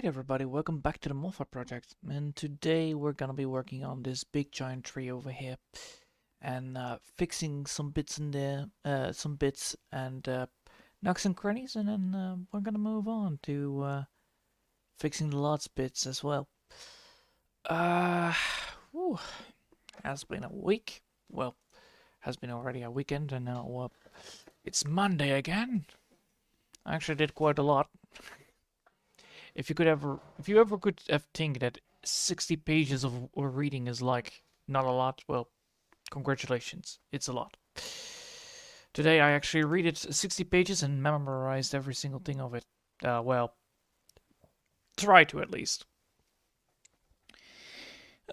Alright everybody, welcome back to the moth-hawk project, and today we're gonna be working on this big giant tree over here and fixing some bits in there, and knocks and crannies, and then we're gonna move on to fixing the last bits as well. Uh, whew, has been a week, well, has been already a weekend, and now it's Monday again. I actually did quite a lot. If you ever could think that 60 pages of reading is like not a lot, well, congratulations, it's a lot. Today I actually read it 60 pages and memorized every single thing of it. Well, try to at least.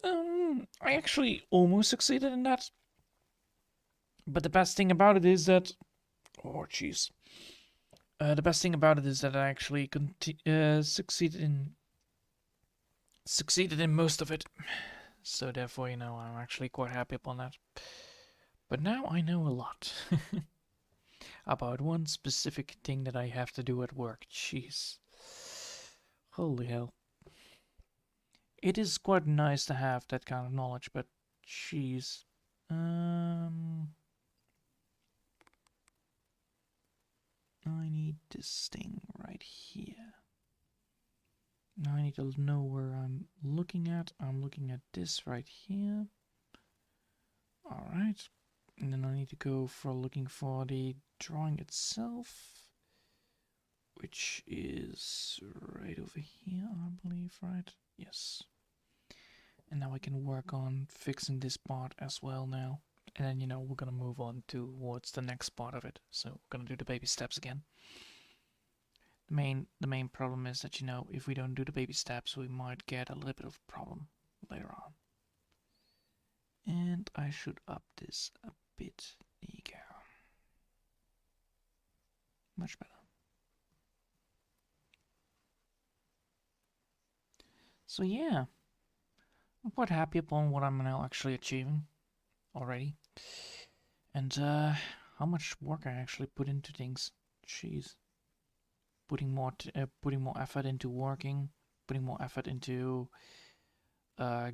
I actually almost succeeded in that. But the best thing about it is that, oh jeez. The best thing about it is that I actually succeeded in most of it. So therefore, I'm actually quite happy upon that. But now I know a lot about one specific thing that I have to do at work. Jeez. Holy hell. It is quite nice to have that kind of knowledge, but jeez. I need this thing right here. Now I need to know where I'm looking at. I'm looking at this right here. Alright. And then I need to go for looking for the drawing itself, which is right over here, I believe, right? Yes. And now I can work on fixing this part as well now. And then, we're gonna move on towards the next part of it. So we're gonna do the baby steps again. The main problem is that, if we don't do the baby steps, we might get a little bit of problem later on. And I should up this a bit. There you go. Much better. So yeah, I'm quite happy upon what I'm now actually achieving already. And how much work I actually put into things. Jeez. Putting more effort into working, putting more effort into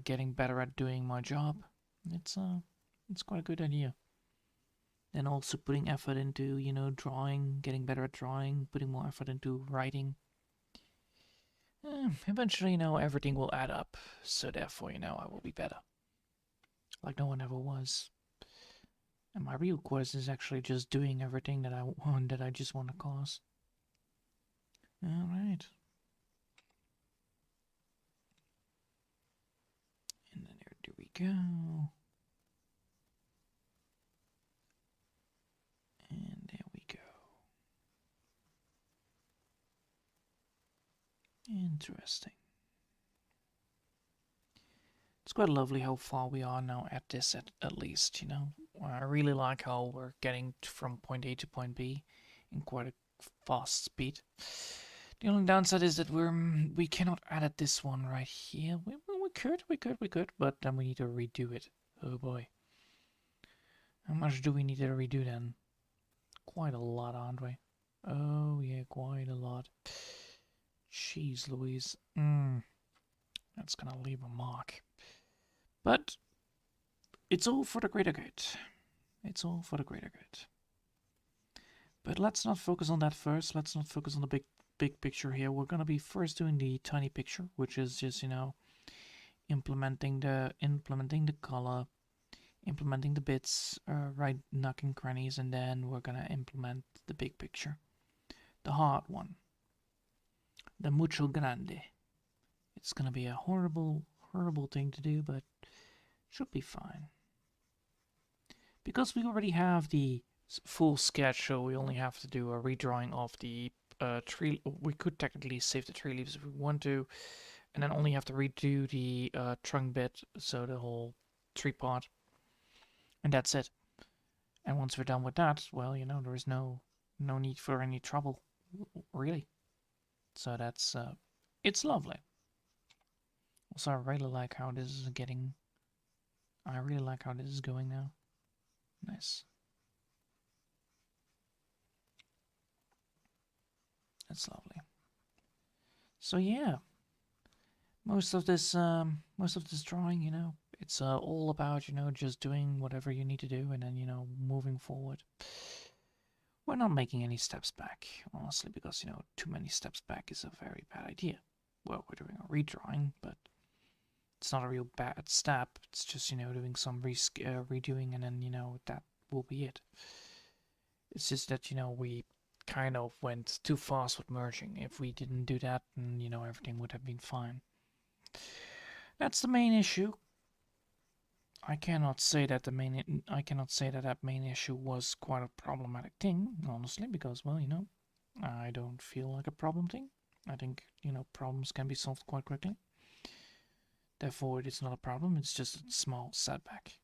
getting better at doing my job. It's quite a good idea. And also putting effort into, drawing, getting better at drawing, putting more effort into writing. Eventually, everything will add up. So therefore, I will be better. Like no one ever was. And my real quest is actually just doing everything that I want, that I just want to cause. Alright. And then there we go. And there we go. Interesting. It's quite lovely how far we are now at this at least, I really like how we're getting from point A to point B in quite a fast speed. The only downside is that we cannot edit this one right here. We could, but then we need to redo it. Oh boy. How much do we need to redo then? Quite a lot, aren't we? Oh yeah, quite a lot. Jeez Louise. That's gonna leave a mark. But it's all for the greater good. It's all for the greater good. But let's not focus on that first. Let's not focus on the big picture here. We're gonna be first doing the tiny picture, which is just, implementing the color, implementing the bits, right, knocking crannies, and then we're gonna implement the big picture, the hard one, the mucho grande. It's gonna be a horrible thing to do, but should be fine. Because we already have the full sketch, so we only have to do a redrawing of the tree. We could technically save the tree leaves if we want to, and then only have to redo the trunk bit, so the whole tree part, and that's it. And once we're done with that, well, there is no need for any trouble, really. So that's it's lovely. Also, I really like how this is getting. I really like how this is going now. Nice. That's lovely. So yeah, most of this drawing, it's all about, just doing whatever you need to do and then, moving forward. We're not making any steps back, honestly, because, too many steps back is a very bad idea. Well, we're doing a redrawing, but it's not a real bad step. It's just, doing some redoing and then, that will be it. It's just that, we kind of went too fast with merging. If we didn't do that, then, everything would have been fine. That's the main issue. I cannot say that that main issue was quite a problematic thing, honestly, because, well, I don't feel like a problem thing. I think, problems can be solved quite quickly. Therefore, it's not a problem, it's just a small setback.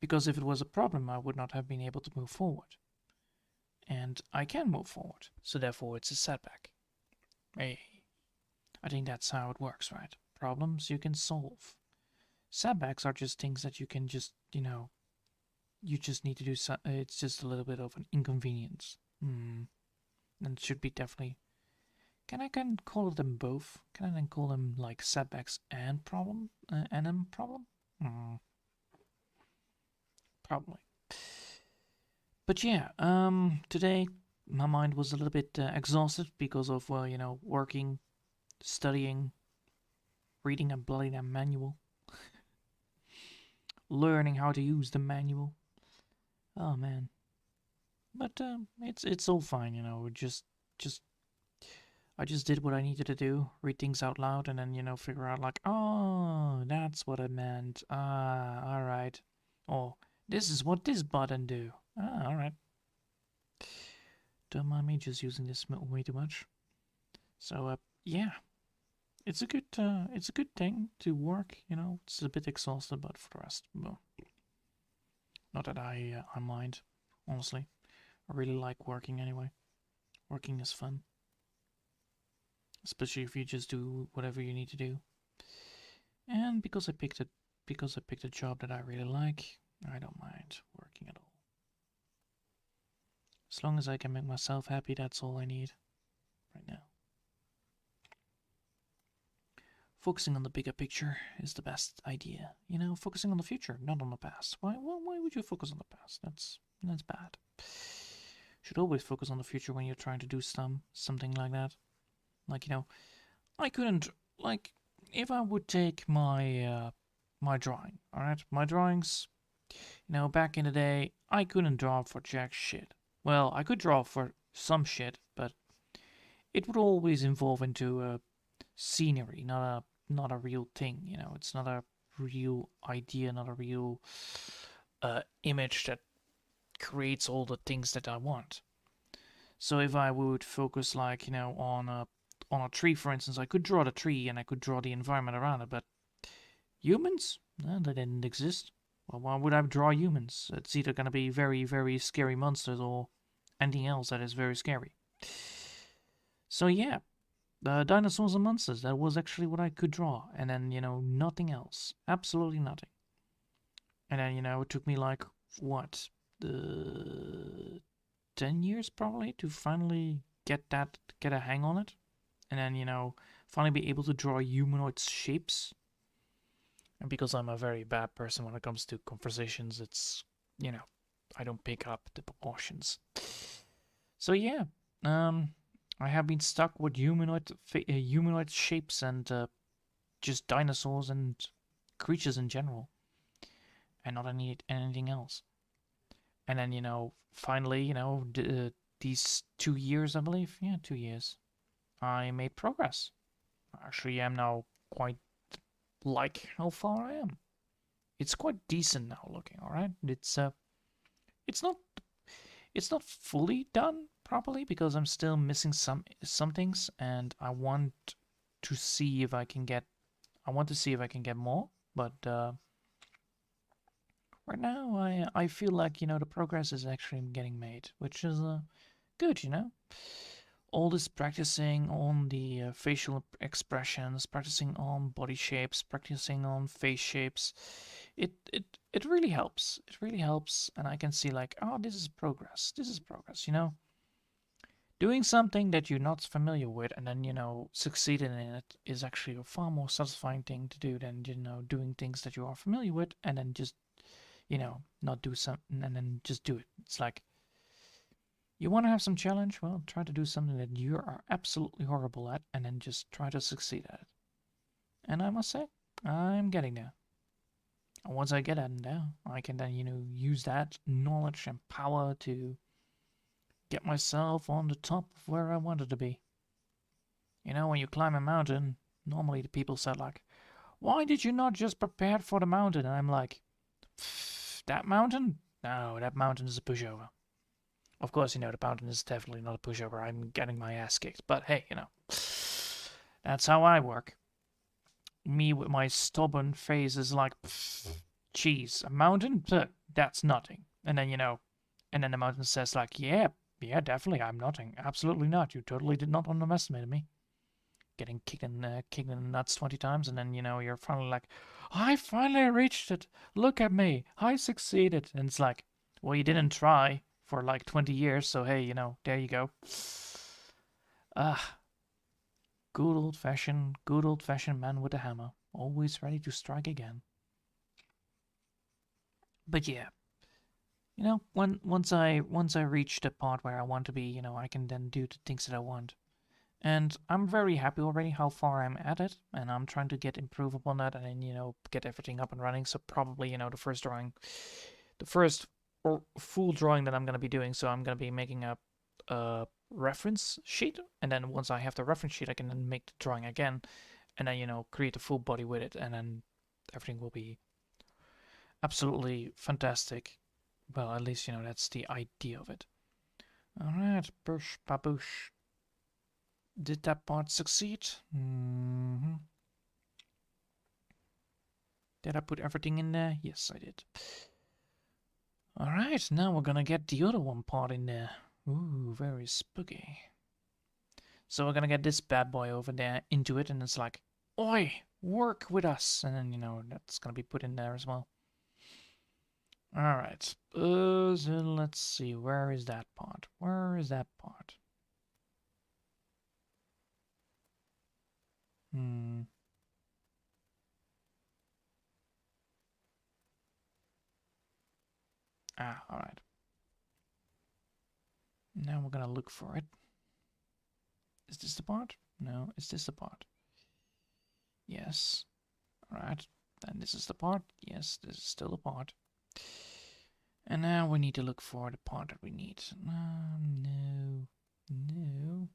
Because if it was a problem, I would not have been able to move forward. And I can move forward, so therefore it's a setback. Hey, I think that's how it works, right? Problems you can solve. Setbacks are just things that you can just, you just need to do. It's just a little bit of an inconvenience. And it should be definitely. Can I call them both? Can I then call them like setbacks and problem? And problem? Probably. But yeah, today my mind was a little bit exhausted because of, well, working, studying, reading a bloody manual, learning how to use the manual. Oh man. But it's all fine, I just did what I needed to do, read things out loud, and then, figure out like, oh, that's what it meant. Ah, alright. Oh, this is what this button do. Ah, alright. Don't mind me just using this way too much. So, yeah. It's a good thing to work, It's a bit exhausted, but for the rest, well, not that I mind, honestly. I really like working anyway. Working is fun. Especially if you just do whatever you need to do. And because I picked a job that I really like, I don't mind working at all. As long as I can make myself happy, that's all I need right now. Focusing on the bigger picture is the best idea. Focusing on the future, not on the past. Why would you focus on the past? That's bad. Should always focus on the future when you're trying to do something like that. Like, I couldn't, like, if I would take my my drawing, alright? My drawings, back in the day, I couldn't draw for jack shit. Well, I could draw for some shit, but it would always involve into scenery, not a real thing, It's not a real idea, not a real image that creates all the things that I want. So if I would focus, like, on a tree, for instance, I could draw the tree and I could draw the environment around it, but humans? No, they didn't exist. Well, why would I draw humans? It's either going to be very, very scary monsters or anything else that is very scary. So yeah, dinosaurs and monsters, that was actually what I could draw. And then, nothing else. Absolutely nothing. And then, it took me like, what, 10 years probably to finally get a hang on it. And then, finally be able to draw humanoid shapes. And because I'm a very bad person when it comes to conversations, it's, I don't pick up the proportions. So yeah, I have been stuck with humanoid shapes and just dinosaurs and creatures in general, and not anything else. And then, finally, these 2 years, I believe, 2 years, I made progress. Actually, I'm now quite like how far I am. It's quite decent now looking, alright? It's not fully done properly because I'm still missing some things, and I want to see if I can get more, but right now I feel like, the progress is actually getting made, which is good, all this practicing on the facial expressions, practicing on body shapes, practicing on face shapes, it really helps. It really helps, and I can see like, oh, this is progress. This is progress, Doing something that you're not familiar with and then, succeeding in it is actually a far more satisfying thing to do than, doing things that you are familiar with and then just, not do something and then just do it. It's like, you want to have some challenge? Well, try to do something that you are absolutely horrible at and then just try to succeed at it. And I must say, I'm getting there. And once I get at there, I can then, use that knowledge and power to get myself on the top of where I wanted to be. When you climb a mountain, normally the people say like, why did you not just prepare for the mountain? And I'm like, that mountain? No, that mountain is a pushover. Of course, the mountain is definitely not a pushover. I'm getting my ass kicked. But hey, that's how I work. Me with my stubborn face is like, cheese, a mountain? That's nothing. And then, and then the mountain says like, yeah, definitely, I'm nothing. Absolutely not. You totally did not underestimate me. Getting kicked in the nuts 20 times, and then, you're finally like, I finally reached it. Look at me. I succeeded. And it's like, well, you didn't try for like 20 years, so hey, there you go. Good old fashioned man with a hammer, always ready to strike again. But yeah, once I reach the part where I want to be, I can then do the things that I want. And I'm very happy already how far I'm at it, and I'm trying to get improve upon that and then, get everything up and running. So probably, the first drawing, the first or full drawing that I'm going to be doing, so I'm going to be making a reference sheet, and then once I have the reference sheet, I can then make the drawing again, and then, create a full body with it, and then everything will be absolutely fantastic. Well, at least, that's the idea of it. Alright, bush baboosh. Did that part succeed? Did I put everything in there? Yes, I did. Alright, now we're gonna get the other one part in there. Ooh, very spooky. So we're gonna get this bad boy over there into it, and it's like, oi, work with us. And then, that's gonna be put in there as well. Alright, so let's see, where is that part? Where is that part? Alright. Now we're gonna look for it. Is this the part? No, is this the part? Yes. Alright. Then this is the part. Yes, this is still the part. And now we need to look for the part that we need. No. No.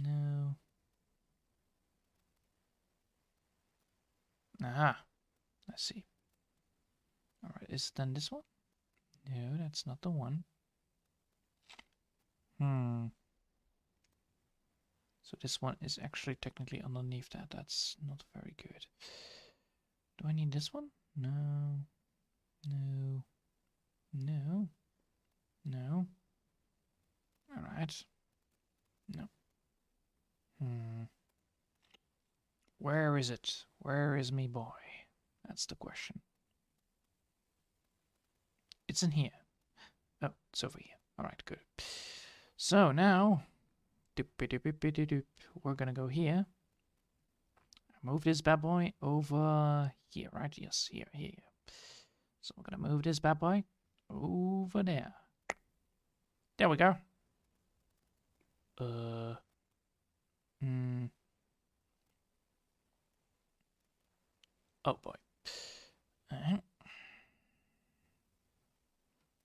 No. Aha. I see. Alright, is it then this one? No, that's not the one. So this one is actually technically underneath that. That's not very good. Do I need this one? No. No. No. No. Alright. No. Where is it? Where is me boy? That's the question. It's in here. Oh, it's over here. Alright, good. So now, we're gonna go here. Move this bad boy over here, right? Yes, here. So we're gonna move this bad boy over there. There we go. Oh boy.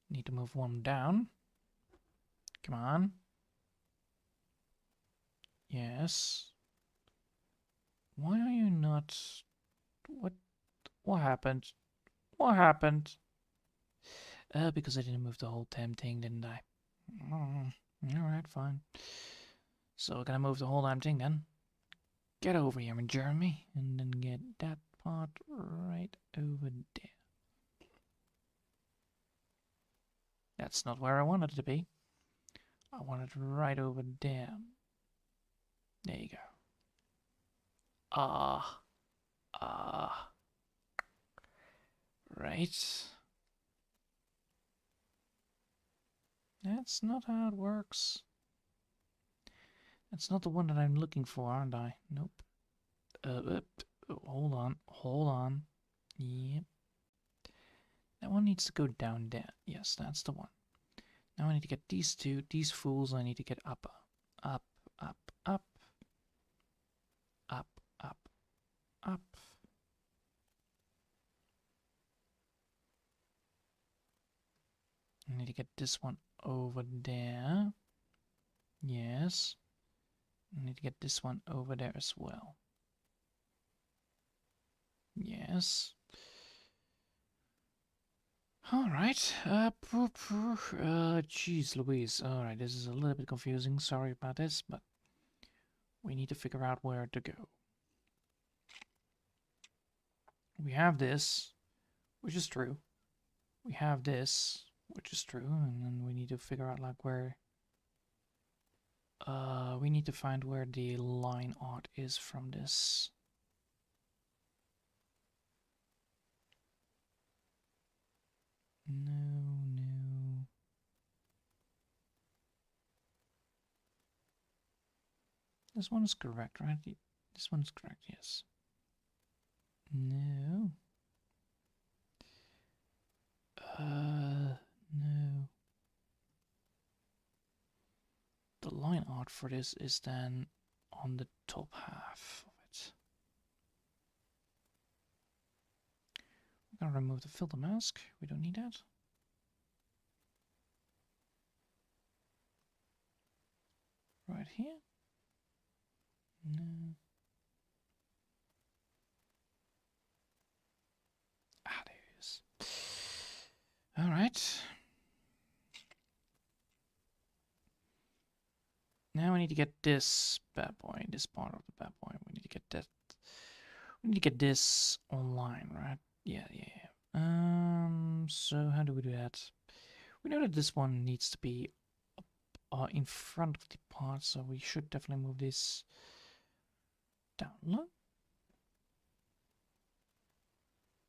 Need to move one down. Come on. Yes. Why are you not... What happened? What happened? Because I didn't move the whole damn thing, didn't I? Alright, fine. So we're gonna move the whole damn thing then. Get over here, Jeremy, and then get that part right over there. That's not where I wanted it to be. I want it right over there. There you go. Right. That's not how it works. That's not the one that I'm looking for, aren't I? Nope. Hold on. Hold on. Yep. That one needs to go down there. Yes, that's the one. Now I need to get these two. These fools I need to get up. Up, up, up. Up, up, up. I need to get this one over there. Yes. I need to get this one over there as well. Yes. Alright. Jeez Louise. Alright, this is a little bit confusing. Sorry about this, but we need to figure out where to go. We have this, which is true. We have this, which is true, and then we need to figure out like where we need to find where the line art is from this. No. This one is correct, right? This one is correct, yes. No. No. The line art for this is then on the top half of it. We're gonna remove the filter mask. We don't need that. Right here. No. Ah, there it is. All right. Now we need to get this bad boy, this part of the bad boy. We need to get that. We need to get this online, right? Yeah. So how do we do that? We know that this one needs to be in front of the part, so we should definitely move this down low.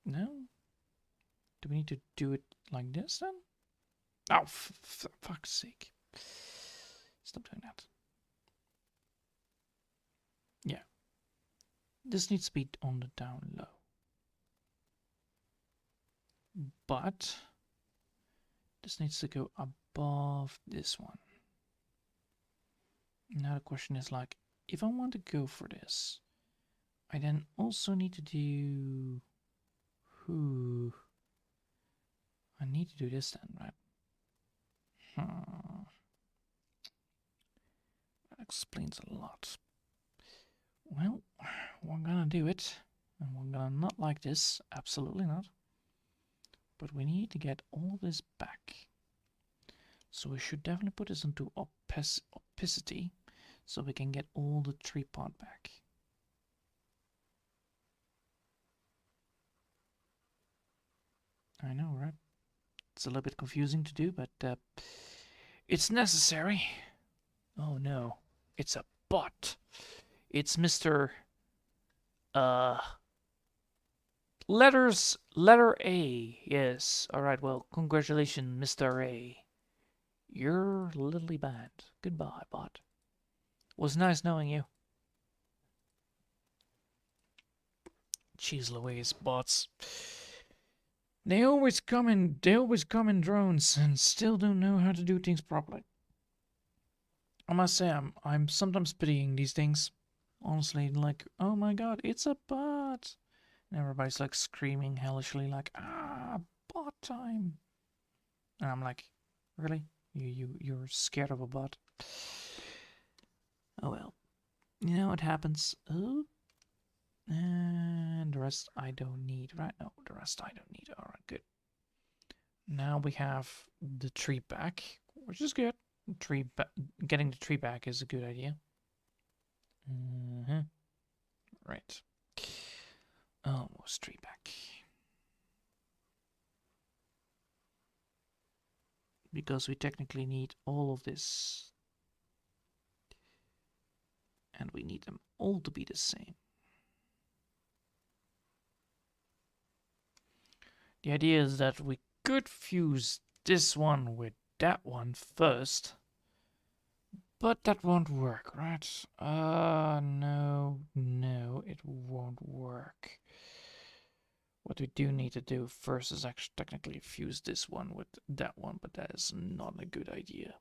No? Do we need to do it like this then? Oh, for fuck's sake. Stop doing that. Yeah. This needs to be on the down low. But this needs to go above this one. Now the question is like, if I want to go for this, I then also need to do... I need to do this then, right? That explains a lot. Well, we're gonna do it, and we're gonna not like this, absolutely not. But we need to get all this back. So we should definitely put this into opacity, so we can get all the tree part back. I know, right? It's a little bit confusing to do, but it's necessary. Oh no, it's a bot. It's Mr. Letter A. Yes. Alright, well, congratulations, Mr. A. You're literally bad. Goodbye, bot. Was nice knowing you. Jeez Louise, bots. They always come in drones and still don't know how to do things properly. I must say, I'm sometimes pitying these things. Honestly, like, oh my god, it's a bot. And everybody's like screaming hellishly like, ah, bot time. And I'm like, really? You're scared of a bot? Oh well. You know what happens. Oh. And the rest I don't need, right? No, the rest I don't need. Alright, good. Now we have the tree back, which is good. Getting the tree back is a good idea. Right. Almost tree back. Because we technically need all of this. And we need them all to be the same. The idea is that we could fuse this one with that one first, but that won't work, right? No, it won't work. What we do need to do first is actually technically fuse this one with that one, but that is not a good idea.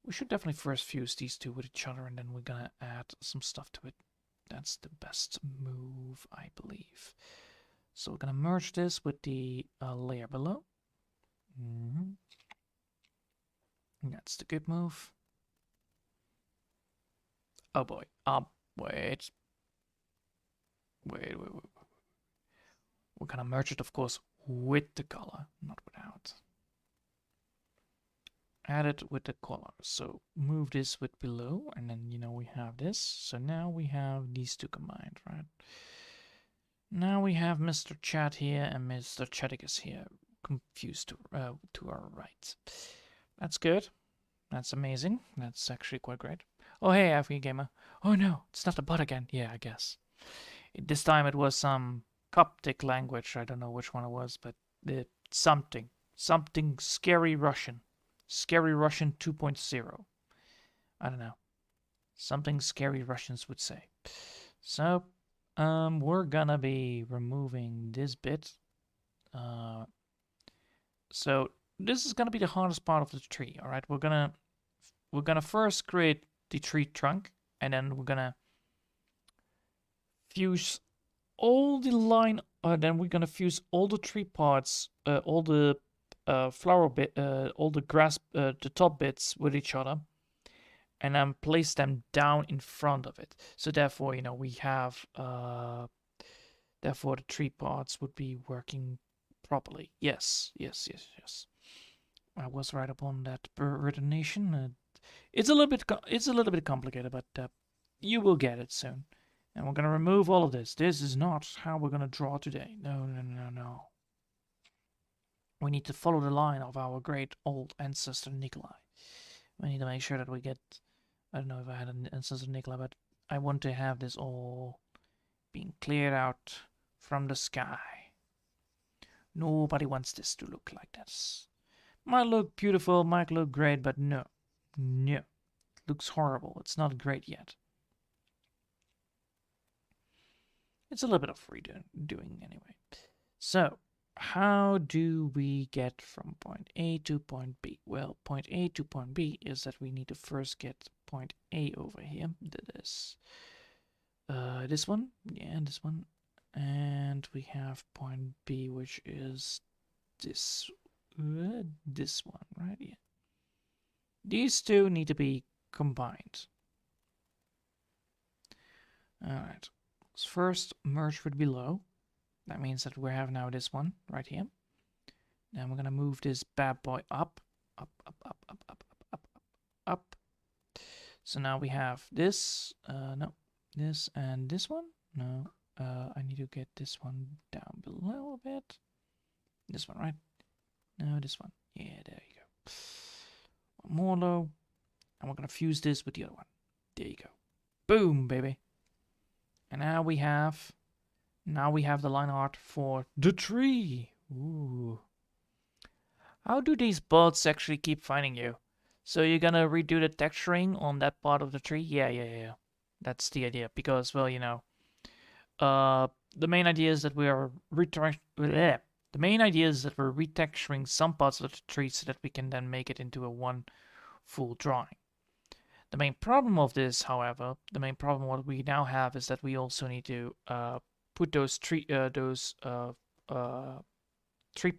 We should definitely first fuse these two with each other, and then we're gonna add some stuff to it. That's the best move, I believe. So we're gonna merge this with the layer below. That's the good move. Oh boy. Wait. We're gonna merge it, of course, with the color, not without. Add it with the color. So move this with below, and then, you know, we have this. So now we have these two combined, right? Now we have Mr. Chat here and Mr. Chaticus here, confused to our right. That's good. That's amazing. That's actually quite great. Oh, hey, African Gamer. Oh no, it's not a bot again. Yeah, I guess. This time it was some Coptic language. I don't know which one it was, but something scary Russian. Scary Russian 2.0. I don't know. Something scary Russians would say. So, we're gonna be removing this bit. So this is gonna be the hardest part of the tree. All right, we're gonna first create the tree trunk, and then we're gonna fuse all the line. Then we're gonna fuse all the tree parts, all the flower bit, all the grass, the top bits with each other, and then place them down in front of it. So therefore, you know, we have therefore the tree parts would be working properly. Yes. I was right upon that coordination. It's a little bit complicated, but you will get it soon. And we're gonna remove all of this. This is not how we're gonna draw today. No. We need to follow the line of our great old ancestor Nikolai. We need to make sure that we get. I don't know if I had an ancestor Nikolai, but I want to have this all being cleared out from the sky. Nobody wants this to look like this. Might look beautiful, might look great, but no. It looks horrible. It's not great yet. It's a little bit of redoing anyway. So, how do we get from point A to point B? Well, point A to point B is that we need to first get point A over here. This one. Yeah, this one. And we have point B, which is this one, right? Yeah. These two need to be combined. Alright. Let's first merge with below. That means that we have now this one right here. Then we're gonna move this bad boy up. So now we have this. No. This and this one. No. I need to get this one down below a bit. This one, right? No, this one. Yeah, there you go. One more low. And we're going to fuse this with the other one. There you go. Boom, baby. And now we have the line art for the tree. Ooh. How do these bots actually keep finding you? So you're going to redo the texturing on that part of the tree? Yeah. That's the idea. Because, well, you know, the main idea is that we are retexturing some parts of the tree so that we can then make it into a one full drawing. The main problem of this, however, what we now have is that we also need to put those tree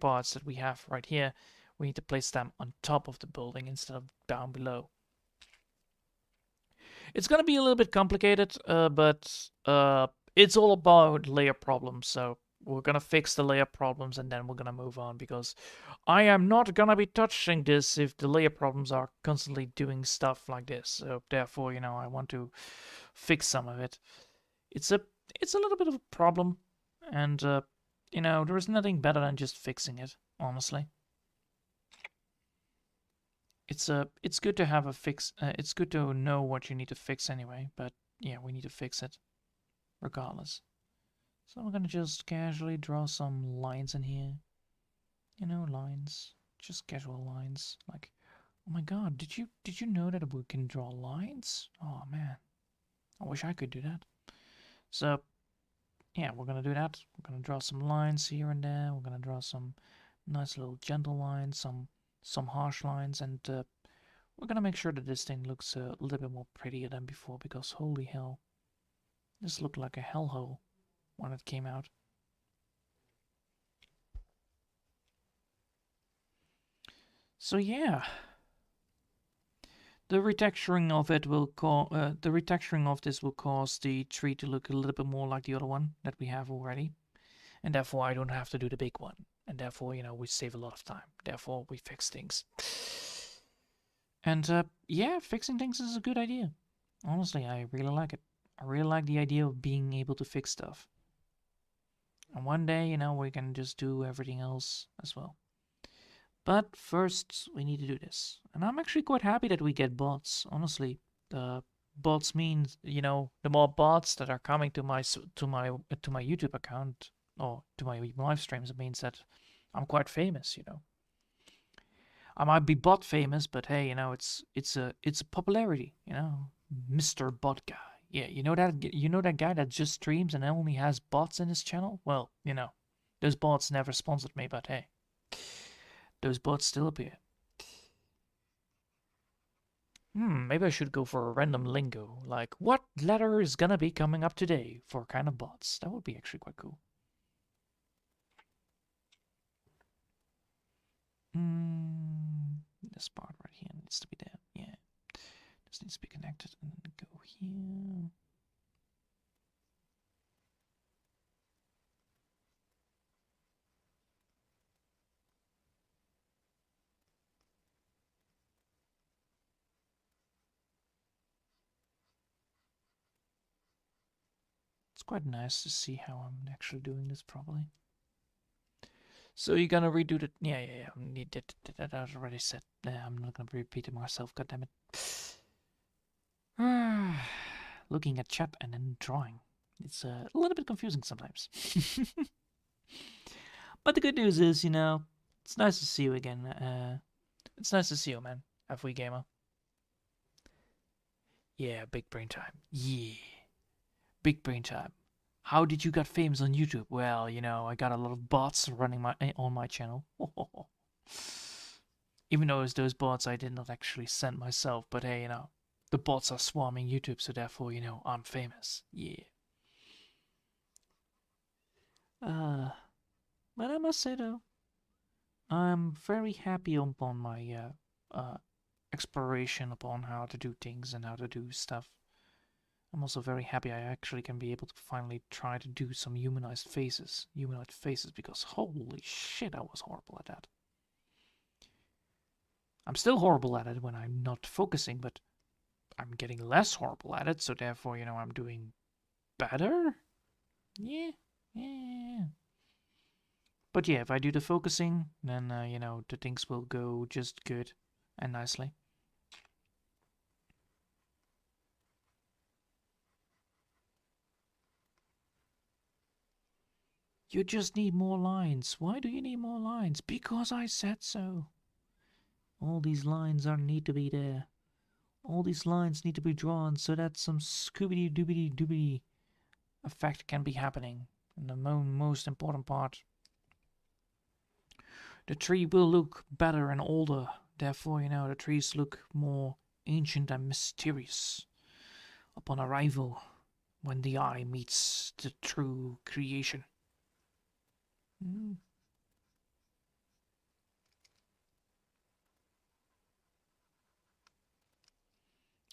parts that we have right here. We need to place them on top of the building instead of down below. It's gonna be a little bit complicated, but it's all about layer problems, so we're gonna fix the layer problems and then we're gonna move on, because I am not gonna be touching this if the layer problems are constantly doing stuff like this. So therefore, you know, I want to fix some of it. It's a little bit of a problem, and you know, there is nothing better than just fixing it, honestly. It's good to have a fix. It's good to know what you need to fix anyway, but yeah, we need to fix it regardless. So I'm gonna just casually draw some lines in here. You know, lines. Just casual lines. Like, oh my god, did you know that we can draw lines? Oh man. I wish I could do that. So yeah, we're gonna do that. We're gonna draw some lines here and there. We're gonna draw some nice little gentle lines, some harsh lines, and we're gonna make sure that this thing looks a little bit more prettier than before, because holy hell, this looked like a hellhole when it came out. So yeah, the retexturing of it will the retexturing of this will cause the tree to look a little bit more like the other one that we have already, and therefore I don't have to do the big one, and therefore, you know, we save a lot of time. Therefore, we fix things. And yeah, fixing things is a good idea. Honestly, I really like it. I really like the idea of being able to fix stuff. And one day, you know, we can just do everything else as well. But first, we need to do this. And I'm actually quite happy that we get bots. Honestly, the bots means, you know, the more bots that are coming to my YouTube account or to my live streams, it means that I'm quite famous. You know, I might be bot famous, but hey, you know, it's a popularity. You know, Mr. Bot Guy. Yeah, you know that guy that just streams and only has bots in his channel. Well, you know, those bots never sponsored me, but hey, those bots still appear. Maybe I should go for a random lingo, like what letter is gonna be coming up today for kind of bots. That would be actually quite cool. This part right here needs to be there. Yeah, this needs to be connected and then go here. It's quite nice to see how I'm actually doing this properly. So you're gonna redo the... Yeah. That I already said. I'm not gonna repeat it myself, goddammit. Looking at chat and then drawing. It's a little bit confusing sometimes. But the good news is, you know, it's nice to see you again. It's nice to see you, man. FW Gamer. Yeah, big brain time. Yeah. Big brain time. How did you get famous on YouTube? Well, you know, I got a lot of bots running on my channel. Even though it's those bots I did not actually send myself, but hey, you know, the bots are swarming YouTube, so therefore, you know, I'm famous. Yeah. But I must say though, I'm very happy upon my exploration upon how to do things and how to do stuff. I'm also very happy I actually can be able to finally try to do some humanoid faces, because holy shit, I was horrible at that. I'm still horrible at it when I'm not focusing, but I'm getting less horrible at it, so therefore, you know, I'm doing better? Yeah. But yeah, if I do the focusing, then, you know, the things will go just good and nicely. You just need more lines. Why do you need more lines? Because I said so. All these lines need to be there. All these lines need to be drawn so that some Scooby-Dooby-Dooby effect can be happening. And the most important part, the tree will look better and older. Therefore, you know, the trees look more ancient and mysterious upon arrival when the eye meets the true creation.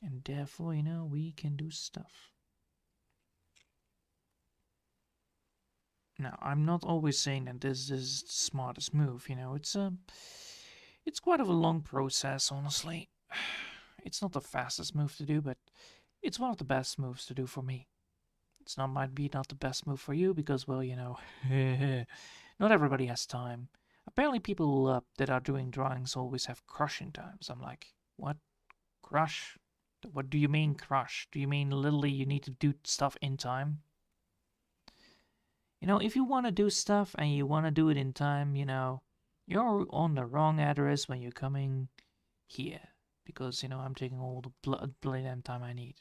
And therefore, you know, we can do stuff. Now, I'm not always saying that this is the smartest move, you know, it's quite of a long process, honestly. It's not the fastest move to do, but it's one of the best moves to do for me. It's not might be not the best move for you because, well, you know, not everybody has time. Apparently, people that are doing drawings always have crushing times. I'm like, what? Crush? What do you mean crush? Do you mean literally you need to do stuff in time? You know, if you want to do stuff and you want to do it in time, you know, you're on the wrong address when you're coming here. Because, you know, I'm taking all the bloody damn time I need.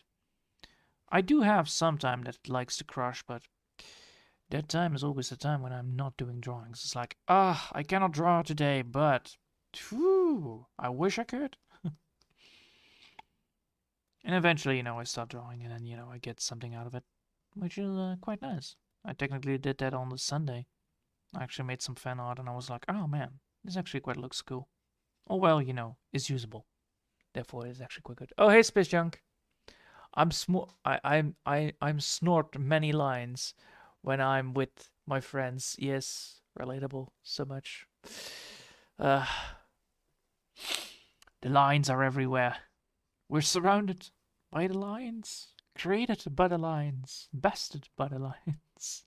I do have some time that likes to crush, but that time is always the time when I'm not doing drawings. It's like, I cannot draw today, but whew, I wish I could. And eventually, you know, I start drawing and then, you know, I get something out of it, which is quite nice. I technically did that on the Sunday. I actually made some fan art and I was like, oh man, this actually quite looks cool. Oh well, you know, it's usable. Therefore, it's actually quite good. Oh hey, Space Junk. I'm snort many lines when I'm with my friends. Yes, relatable so much. Uh, the lines are everywhere. We're surrounded by the lines, created by the lines, bested by the lines.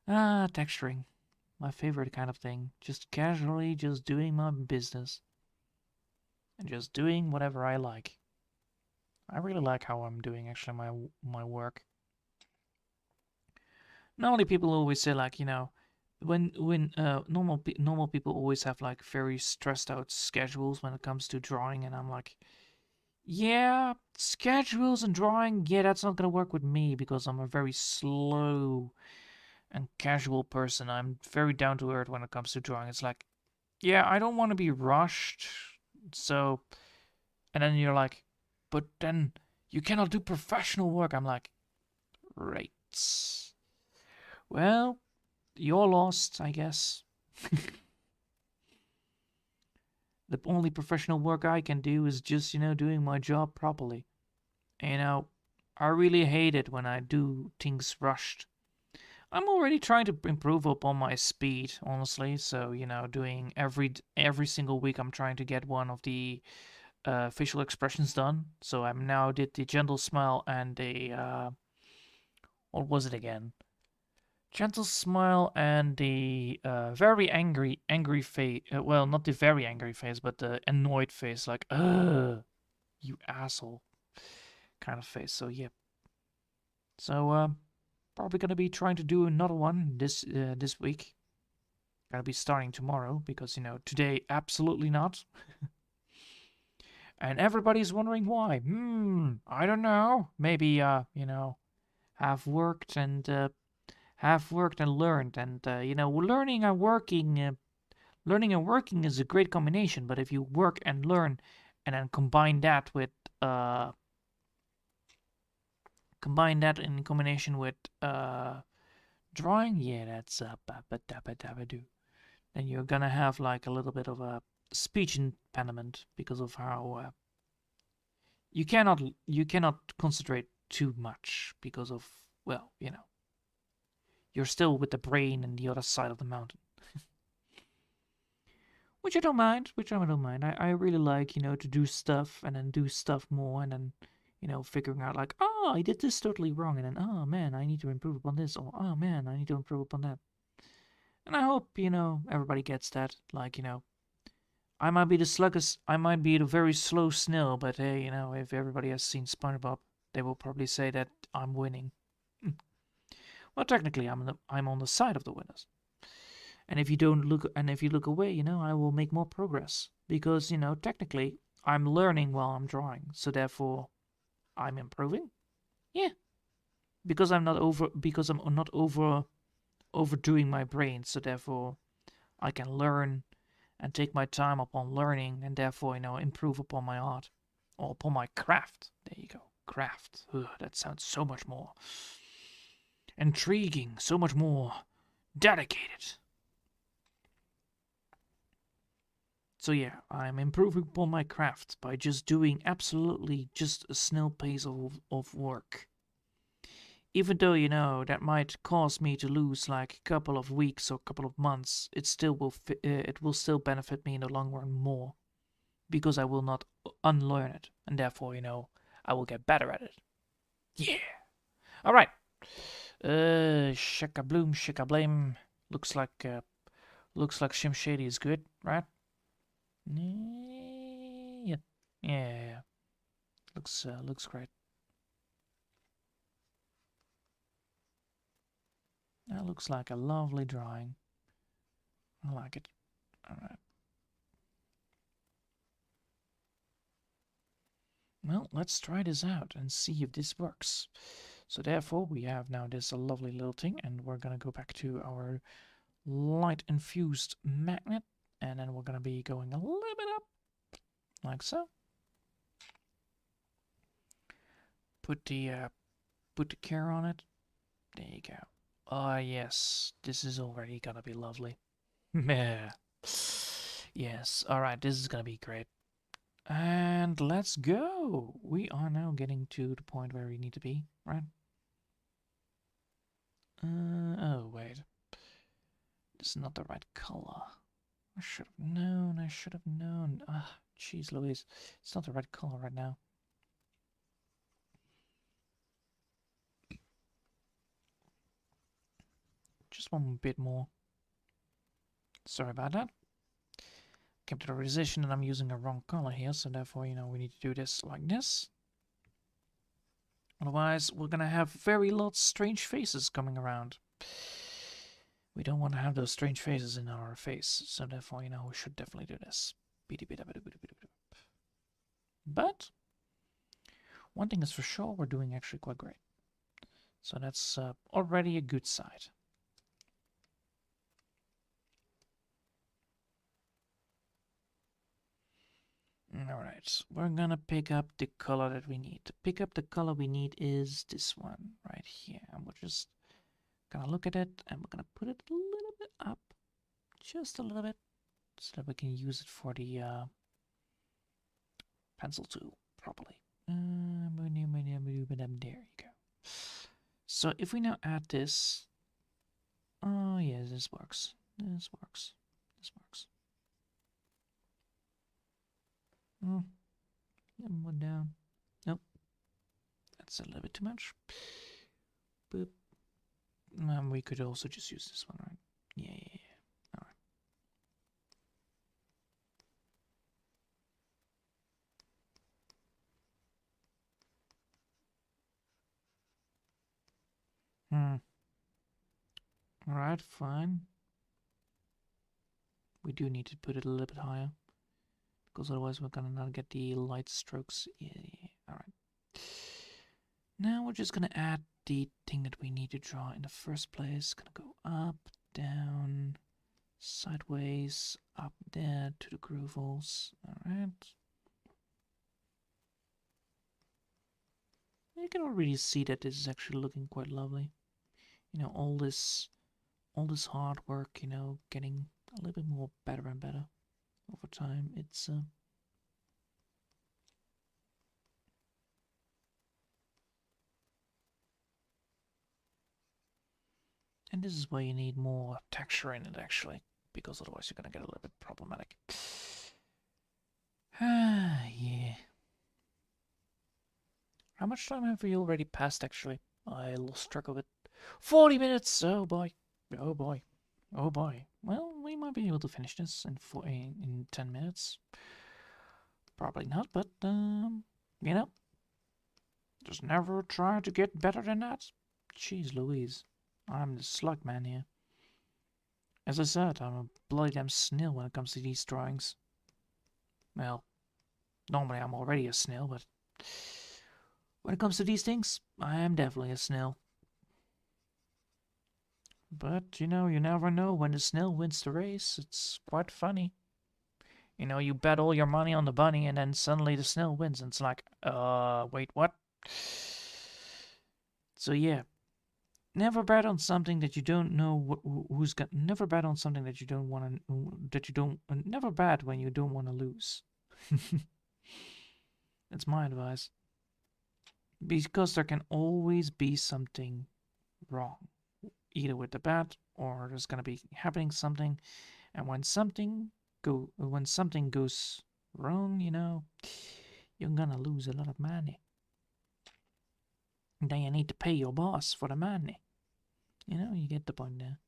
Texturing. My favorite kind of thing. Just casually just doing my business. And just doing whatever I like. I really like how I'm doing actually my work. Normally people always say like, you know, when normal people always have like very stressed out schedules when it comes to drawing, and I'm like, yeah, schedules and drawing, yeah, that's not gonna work with me because I'm a very slow and casual person. I'm very down to earth when it comes to drawing. It's like, yeah, I don't want to be rushed. So, and then you're like, but then you cannot do professional work. I'm like, right. Well, you're lost, I guess. The only professional work I can do is just, you know, doing my job properly. You know, I really hate it when I do things rushed. I'm already trying to improve upon my speed, honestly. So, you know, doing every single week, I'm trying to get one of the facial expressions done. So I'm now did the gentle smile and the what was it again? Gentle smile and the very angry face. Well, not the very angry face, but the annoyed face, like you asshole kind of face. So yeah. So probably gonna be trying to do another one this week. Gonna be starting tomorrow because, you know, today absolutely not. And everybody's wondering why. I don't know. Maybe you know, have worked and learned, and you know, learning and working is a great combination. But if you work and learn, and then combine that in combination with drawing, yeah, that's do. Then you're gonna have like a little bit of a speech impediment because of how you cannot concentrate too much because of, well, you know, you're still with the brain and the other side of the mountain. Which I don't mind. I really like, you know, to do stuff and then do stuff more and then, you know, figuring out like, oh, I did this totally wrong, and then, oh man, I need to improve upon this, or oh man, I need to improve upon that. And I hope, you know, everybody gets that. Like, you know, I might be the very slow snail, but hey, you know, if everybody has seen SpongeBob, they will probably say that I'm winning. Well, technically, I'm on the side of the winners. And if you look away, you know, I will make more progress because, you know, technically I'm learning while I'm drawing, so therefore I'm improving. Yeah, because I'm not overdoing my brain, so therefore I can learn and take my time upon learning, and therefore, you know, improve upon my art or upon my craft. There you go, craft. Ugh, that sounds so much more intriguing, so much more dedicated. So yeah, I'm improving upon my craft by just doing absolutely just a snail pace of work. Even though, you know, that might cause me to lose like a couple of weeks or a couple of months, it will still benefit me in the long run more because I will not unlearn it, and therefore, you know, I will get better at it. Yeah. All right. Shaka bloom, shaka blame. Looks like Shim Shady is good, right? Yeah, yeah. Looks great. That looks like a lovely drawing. I like it. Alright. Well, let's try this out and see if this works. So therefore, we have now this lovely little thing, and we're gonna go back to our light-infused magnet, and then we're gonna be going a little bit up, like so. Put the care on it. There you go. Ah, yes, this is already gonna be lovely. Meh. Yes, alright, this is gonna be great. And let's go! We are now getting to the point where we need to be, right? Oh, wait. This is not the right color. I should have known, I should have known. Ah, jeez Louise. It's not the right color right now. Just one bit more. Sorry about that. Came to the realization that I'm using a wrong color here, so therefore, you know, we need to do this like this. Otherwise, we're gonna have very lots of strange faces coming around. We don't want to have those strange faces in our face, so therefore, you know, we should definitely do this. But one thing is for sure, we're doing actually quite great. So that's already a good side. Alright, we're gonna pick up the color that we need. To pick up the color we need is this one right here. And we're just gonna look at it and we're gonna put it a little bit up. Just a little bit. So that we can use it for the pencil tool properly. There you go. So if we now add this... Oh yeah, this works. This works. This works. One down. Nope. That's a little bit too much. Boop. We could also just use this one, right? Yeah. Alright. Alright, fine. We do need to put it a little bit higher, because otherwise we're gonna not get the light strokes. Yeah. Alright. Now we're just gonna add the thing that we need to draw in the first place. Gonna go up, down, sideways, up there to the groovals. Alright. You can already see that this is actually looking quite lovely. You know, all this hard work, you know, getting a little bit more better and better over time. It's and this is where you need more texture in it, actually, because otherwise you're gonna get a little bit problematic. Yeah. How much time have we already passed, actually? I lost track of it. 40 minutes! Oh boy. Oh boy. Oh boy. Well, we might be able to finish this in 10 minutes. Probably not, but, you know, just never try to get better than that. Jeez Louise. I'm the slug man here. As I said, I'm a bloody damn snail when it comes to these drawings. Well, normally I'm already a snail, but when it comes to these things, I am definitely a snail. But, you know, you never know when the snail wins the race. It's quite funny. You know, you bet all your money on the bunny and then suddenly the snail wins and it's like, wait, what? So yeah, never bet on something that you don't know who's got. Never bet on something that you don't want to. Never bet when you don't want to lose. That's my advice. Because there can always be something wrong, either with the bet or there's gonna be happening something, and when something goes wrong, you know, you're gonna lose a lot of money. Then you need to pay your boss for the money. You know, you get the point there.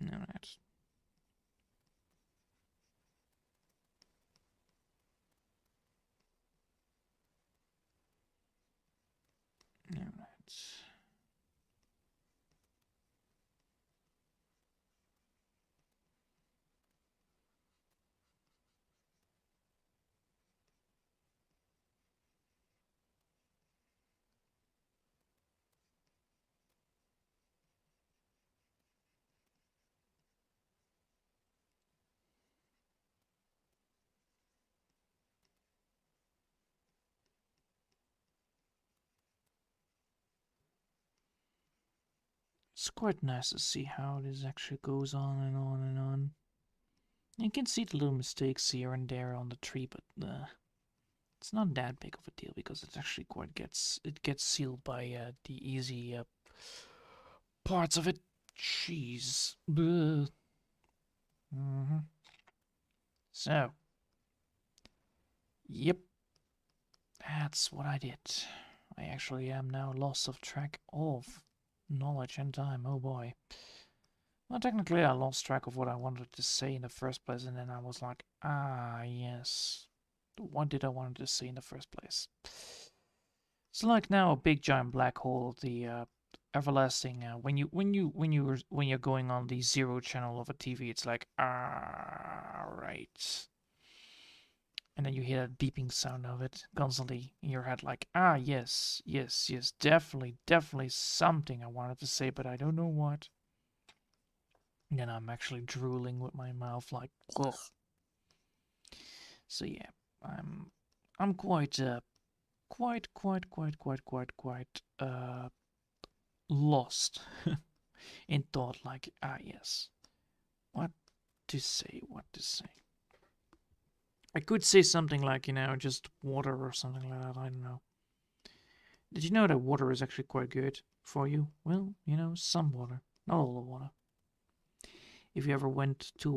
Alright. Alright. It's quite nice to see how this actually goes on and on and on. You can see the little mistakes here and there on the tree, but it's not that big of a deal because it actually gets sealed by the easy parts of it. Jeez. So, yep, that's what I did. I actually am now lost of track of knowledge and time. Oh boy. Well, technically I lost track of what I wanted to say in the first place, and then I was like, ah, yes. What did I want to say in the first place? It's like now a big giant black hole, the everlasting. When you're going on the 0 channel of a TV, it's like, ah, right. And then you hear that beeping sound of it constantly in your head, like, ah, yes, yes, yes, definitely, definitely something I wanted to say, but I don't know what. And then I'm actually drooling with my mouth, like, ugh. So yeah, I'm quite lost in thought, like, ah, yes, what to say, what to say. I could say something like, just water or something like that, I don't know. Did you know that water is actually quite good for you? Well, some water, not all the water. If you ever went to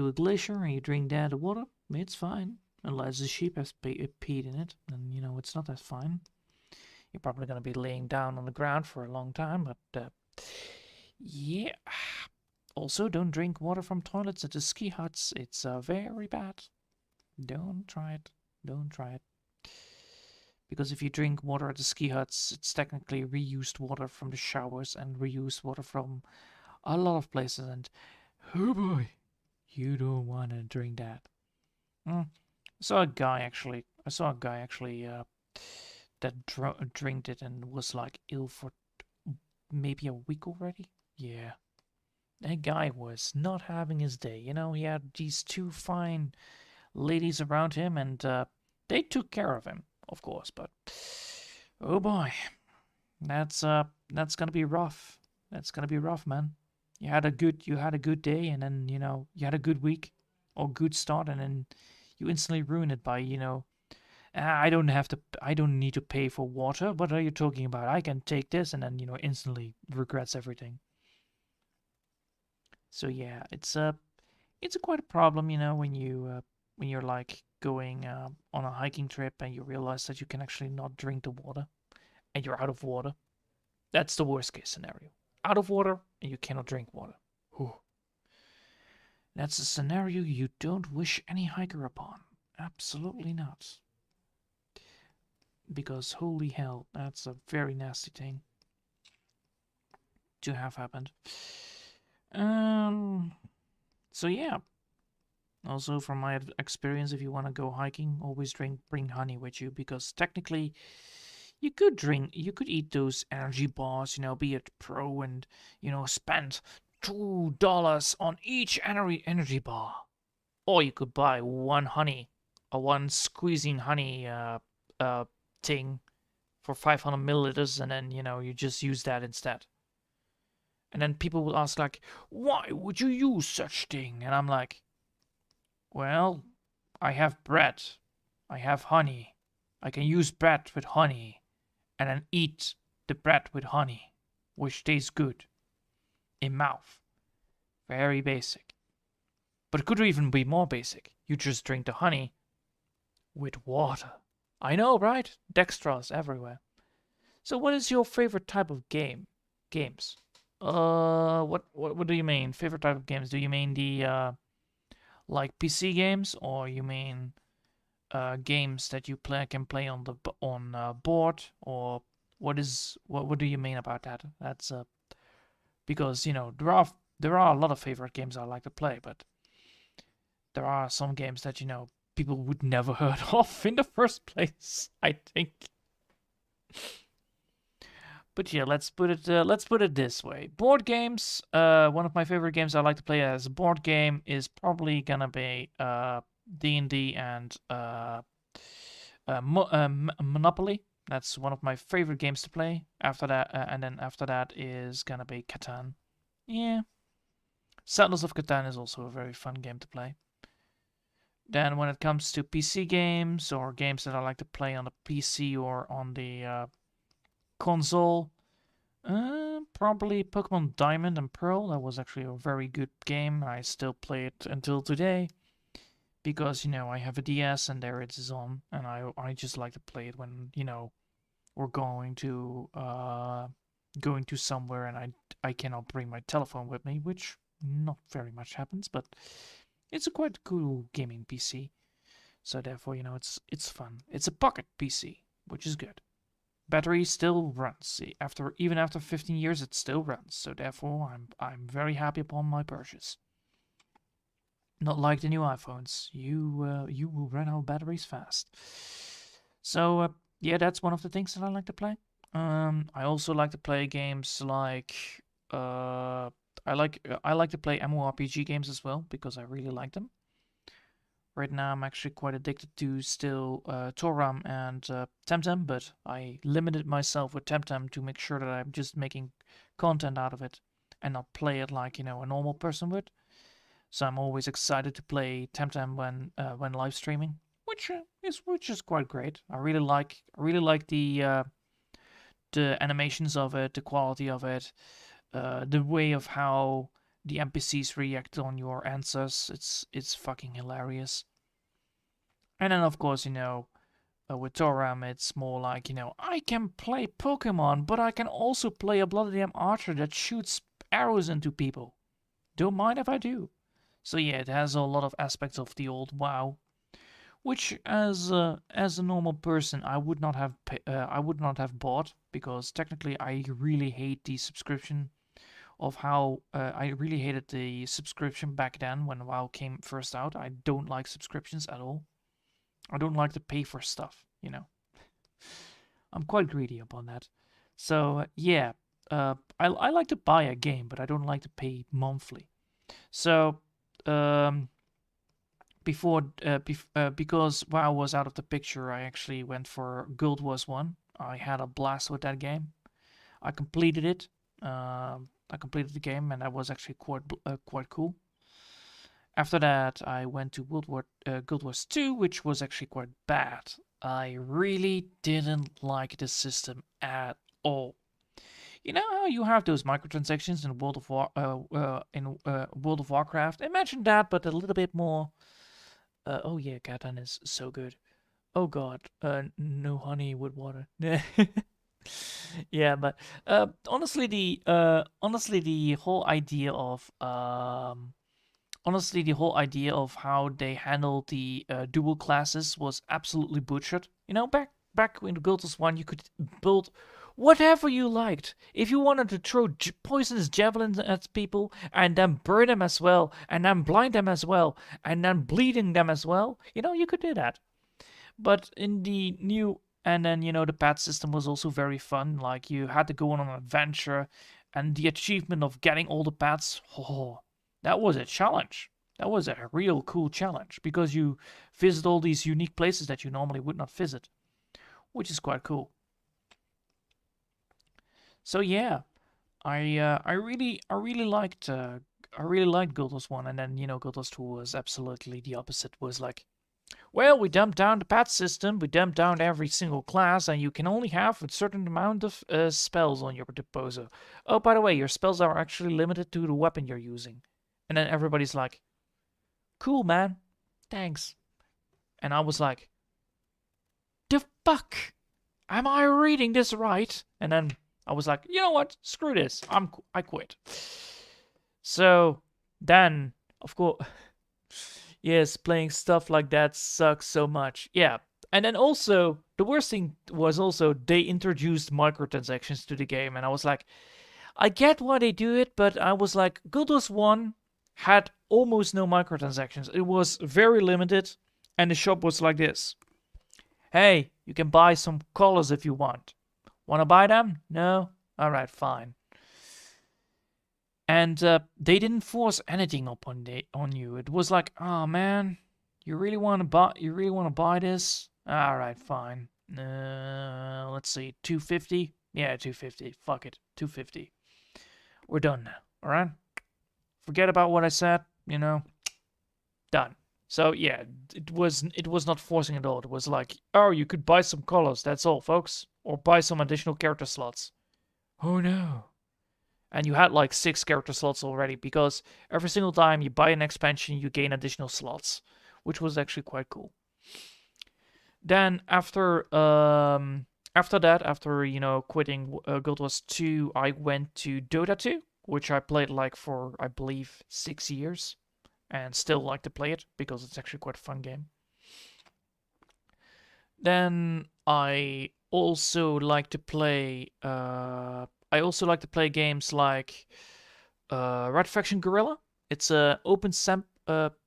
a glacier and you drink that water, it's fine. Unless the sheep has peed in it, then, it's not as fine. You're probably going to be laying down on the ground for a long time, but, yeah. Also, don't drink water from toilets at the ski huts. It's very bad. Don't try it. Don't try it. Because if you drink water at the ski huts, it's technically reused water from the showers and reused water from a lot of places. And, oh boy, you don't want to drink that. I saw a guy actually that drank it and was like ill for maybe a week already. Yeah. That guy was not having his day. He had these 2 fine ladies around him, and they took care of him, of course. But oh boy, that's gonna be rough. That's gonna be rough, man. You had a good day, and then you had a good week or good start, and then you instantly ruin it by I don't need to pay for water. What are you talking about? I can take this, and then instantly regrets everything. So yeah, it's quite a problem, when you're like going on a hiking trip and you realize that you can actually not drink the water and you're out of water. That's the worst case scenario. Out of water and you cannot drink water. Whew. That's a scenario you don't wish any hiker upon. Absolutely not. Because holy hell, that's a very nasty thing to have happened. So yeah. Also, from my experience, if you want to go hiking, always bring honey with you, because technically, you could eat those energy bars, be it pro, and spend $2 on each energy bar, or you could buy one squeezing honey thing for 500 milliliters, and then you just use that instead. And then people will ask, like, why would you use such thing? And I'm like, well, I have bread. I have honey. I can use bread with honey and then eat the bread with honey, which tastes good in mouth. Very basic. But it could even be more basic. You just drink the honey with water. I know, right? Dextrose everywhere. So what is your favorite type of games? What do you mean? Favorite type of games? Do you mean the like PC games, or you mean games that you can play on board, or what do you mean about that? That's because there are a lot of favorite games I like to play, but there are some games that people would never heard of in the first place, I think. But yeah, let's put it this way. Board games. One of my favorite games I like to play as a board game is probably gonna be D&D and Monopoly. That's one of my favorite games to play. After that, and then after that is gonna be Catan. Yeah, Settlers of Catan is also a very fun game to play. Then when it comes to PC games or games that I like to play on the PC or on the console, probably Pokemon Diamond and Pearl. That was actually a very good game. I still play it until today because I have a DS and there it is on, and I just like to play it when we're going to somewhere and I cannot bring my telephone with me, which not very much happens, but it's a quite cool gaming PC. So therefore, it's fun. It's a pocket PC, which is good. Battery still runs. Even after 15 years, it still runs. So therefore, I'm very happy upon my purchase. Not like the new iPhones. You will run out of batteries fast. So yeah, that's one of the things that I like to play. I also like to play games like I like to play MMORPG games as well because I really like them. Right now, I'm actually quite addicted to still Toram and Temtem, but I limited myself with Temtem to make sure that I'm just making content out of it and not play it like a normal person would. So I'm always excited to play Temtem when live streaming, which is quite great. I really like the animations of it, the quality of it, the way of how the NPCs react on your answers. It's fucking hilarious. And then of course, with Toram, it's more like, I can play Pokemon, but I can also play a bloody damn archer that shoots arrows into people. Don't mind if I do. So yeah, it has a lot of aspects of the old WoW, which as a normal person I would not have bought, because technically I really hate the subscription of how I really hated the subscription back then when WoW came first out. I don't like subscriptions at all. I don't like to pay for stuff, I'm quite greedy upon that. So yeah, I like to buy a game, but I don't like to pay monthly. So because WoW was out of the picture, I actually went for Guild Wars 1. I had a blast with that game. I completed it. I completed the game, and that was actually quite cool. After that, I went to Guild Wars 2, which was actually quite bad. I really didn't like the system at all. You know how you have those microtransactions in World of Warcraft? Imagine that, but a little bit more. Oh yeah, Catan is so good. Oh god, no honey with water. Yeah, but honestly, the whole idea of how they handled the dual classes was absolutely butchered. Back in Guild Wars 1, you could build whatever you liked. If you wanted to throw poisonous javelins at people and then burn them as well, and then blind them as well, and then bleeding them as well, you could do that. But in the new, and then the pet system was also very fun. Like you had to go on an adventure, and the achievement of getting all the pets. Oh, that was a challenge. That was a real cool challenge because you visit all these unique places that you normally would not visit, which is quite cool. So yeah, I really liked Guild Wars 1, and then Guild Wars 2 was absolutely the opposite. Was like, well, we dumped down the path system, we dumped down every single class, and you can only have a certain amount of spells on your disposal. Oh, by the way, your spells are actually limited to the weapon you're using. And then everybody's like, cool, man, thanks. And I was like, the fuck? Am I reading this right? And then I was like, you know what? Screw this. I quit. So then, of course, yes, playing stuff like that sucks so much. Yeah. And then also, the worst thing was also they introduced microtransactions to the game. And I was like, I get why they do it, but I was like, Guild Wars 1 had almost no microtransactions. It was very limited. And the shop was like this. Hey, you can buy some colors if you want. Want to buy them? No? Alright, fine. And they didn't force anything upon you. It was like, oh man, you really want to buy this? Alright, fine. Let's see, 250. Yeah, 250. Fuck it, 250. We're done now. All right. Forget about what I said. You know, done. So yeah, it was not forcing at all. It was like, oh, you could buy some colors. That's all, folks, or buy some additional character slots. Oh no. And you had like 6 character slots already because every single time you buy an expansion, you gain additional slots, which was actually quite cool. Then after that, after quitting Guild Wars 2, I went to Dota 2, which I played like for I believe 6 years, and still like to play it because it's actually quite a fun game. Then I also like to play games like Red Faction Guerrilla. It's an open sandbox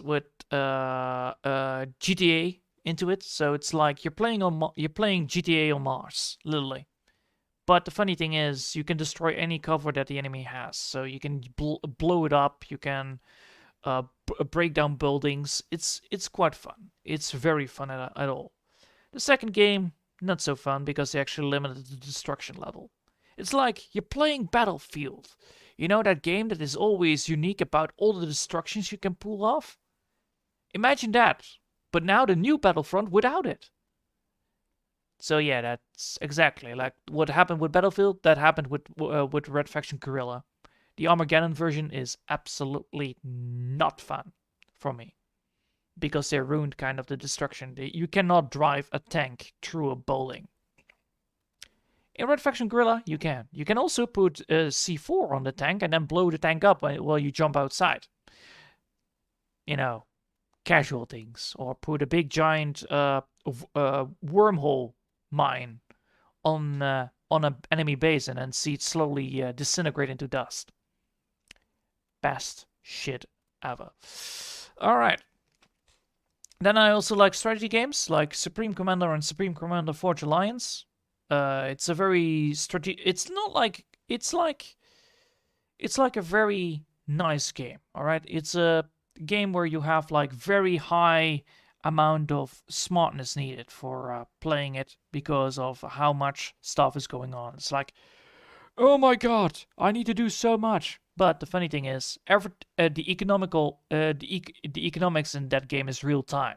with GTA into it. So it's like you're playing GTA on Mars, literally. But the funny thing is, you can destroy any cover that the enemy has. So you can blow it up. You can break down buildings. It's quite fun. It's very fun at all. The second game, not so fun because they actually limited the destruction level. It's like you're playing Battlefield. You know that game that is always unique about all the destructions you can pull off? Imagine that, but now the new Battlefront without it. So yeah, that's exactly like what happened with Battlefield, that happened with Red Faction Guerrilla. The Armageddon version is absolutely not fun for me because they ruined kind of the destruction. You cannot drive a tank through a bowling. In Red Faction Guerrilla, you can. You can also put C4 on the tank and then blow the tank up while you jump outside. You know, casual things. Or put a big giant wormhole mine on an enemy base and then see it slowly disintegrate into dust. Best shit ever. Alright. Then I also like strategy games like Supreme Commander and Supreme Commander Forge Alliance. It's a very it's like a very nice game. All right, it's a game where you have like very high amount of smartness needed for playing it because of how much stuff is going on. It's like, oh my god, I need to do so much. But the funny thing is, the economics in that game is real time.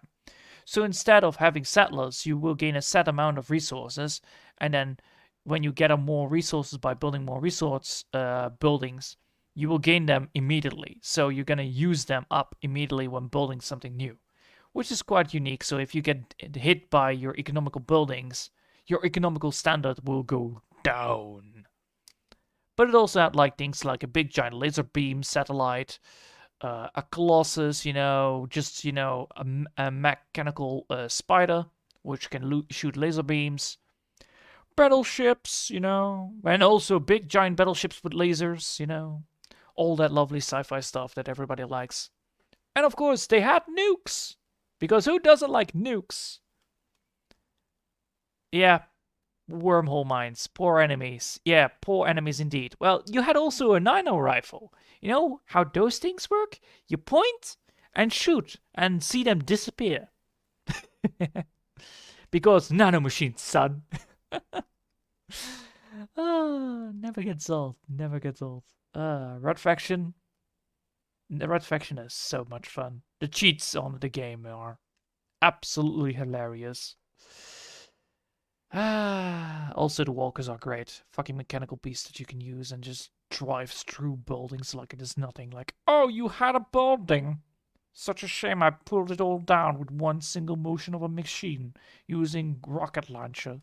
So instead of having settlers, you will gain a set amount of resources, and then when you get more resources by building more resource buildings, you will gain them immediately. So you're gonna use them up immediately when building something new, which is quite unique. So if you get hit by your economical buildings, your economical standard will go down. But it also had like things like a big giant laser beam satellite, a colossus, a mechanical spider which can shoot laser beams, battleships, and also big giant battleships with lasers, all that lovely sci-fi stuff that everybody likes. And of course, they had nukes, because who doesn't like nukes? Yeah, wormhole mines, poor enemies. Yeah, poor enemies indeed. Well, you had also a nano rifle. You know how those things work? You point and shoot and see them disappear. Because nanomachines, son. Never gets old. Never gets old. Red Faction. The Red Faction is so much fun. The cheats on the game are absolutely hilarious. Also, the walkers are great. Fucking mechanical beasts that you can use and just drives through buildings like it is nothing. Like, oh, you had a building. Such a shame I pulled it all down with one single motion of a machine using rocket launcher.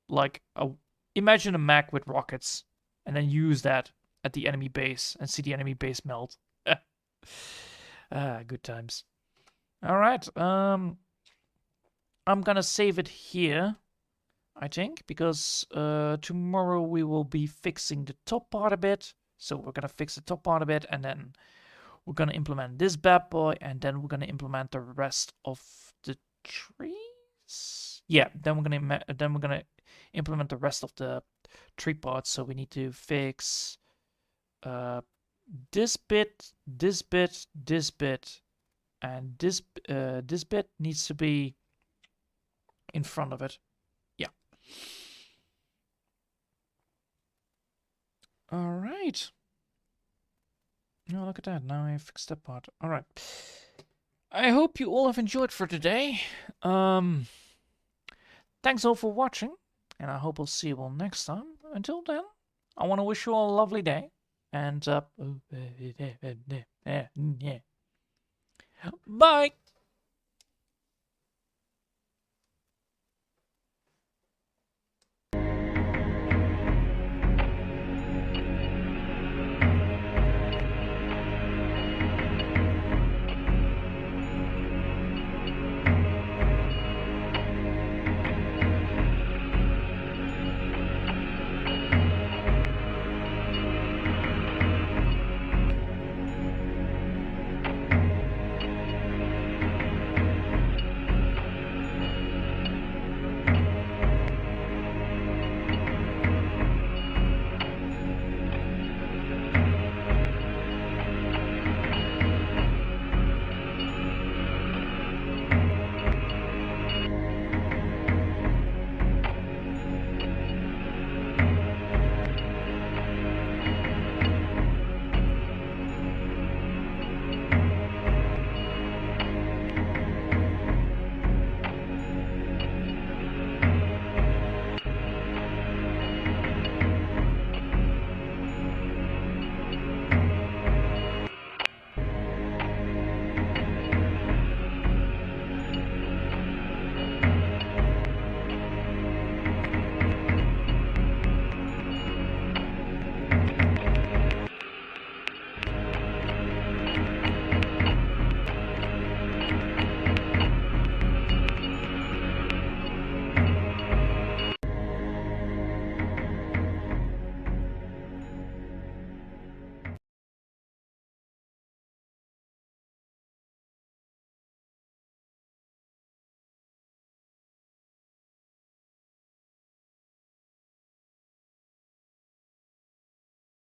Like, imagine a mech with rockets and then use that at the enemy base and see the enemy base melt. Good times. All right. I'm gonna save it here, I think, because tomorrow we will be fixing the top part a bit. So we're gonna fix the top part a bit, and then we're gonna implement this bad boy, and then we're gonna implement the rest of the trees. Yeah, then we're gonna implement the rest of the tree parts. So we need to fix this bit, this bit, this bit, and this bit needs to be in front of it. Yeah. All right. Oh, look at that. Now I fixed that part. All right. I hope you all have enjoyed for today. Thanks all for watching, and I hope I'll see you all next time. Until then, I want to wish you all a lovely day, and bye.